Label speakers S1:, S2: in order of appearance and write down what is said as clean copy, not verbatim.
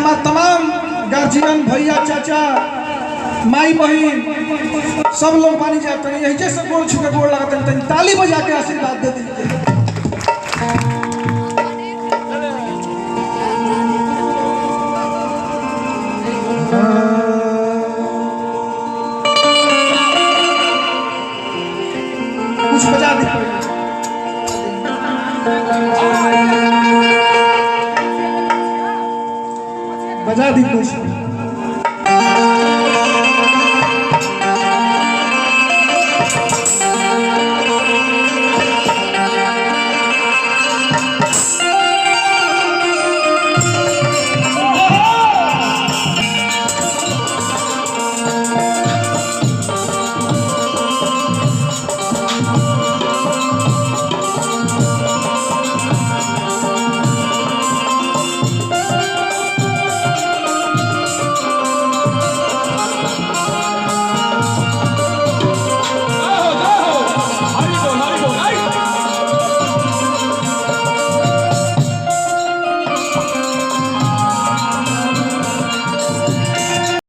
S1: हमारे तमाम गार्जियन भैया चाचा माई बहन सब लोग पानी जाते हैं यही जैसे गोड़ छुके गोड़ लगाते हैं ताली बजा के आशीर्वाद दे दीजिए। कुछ बजा दी बजा दी कुछ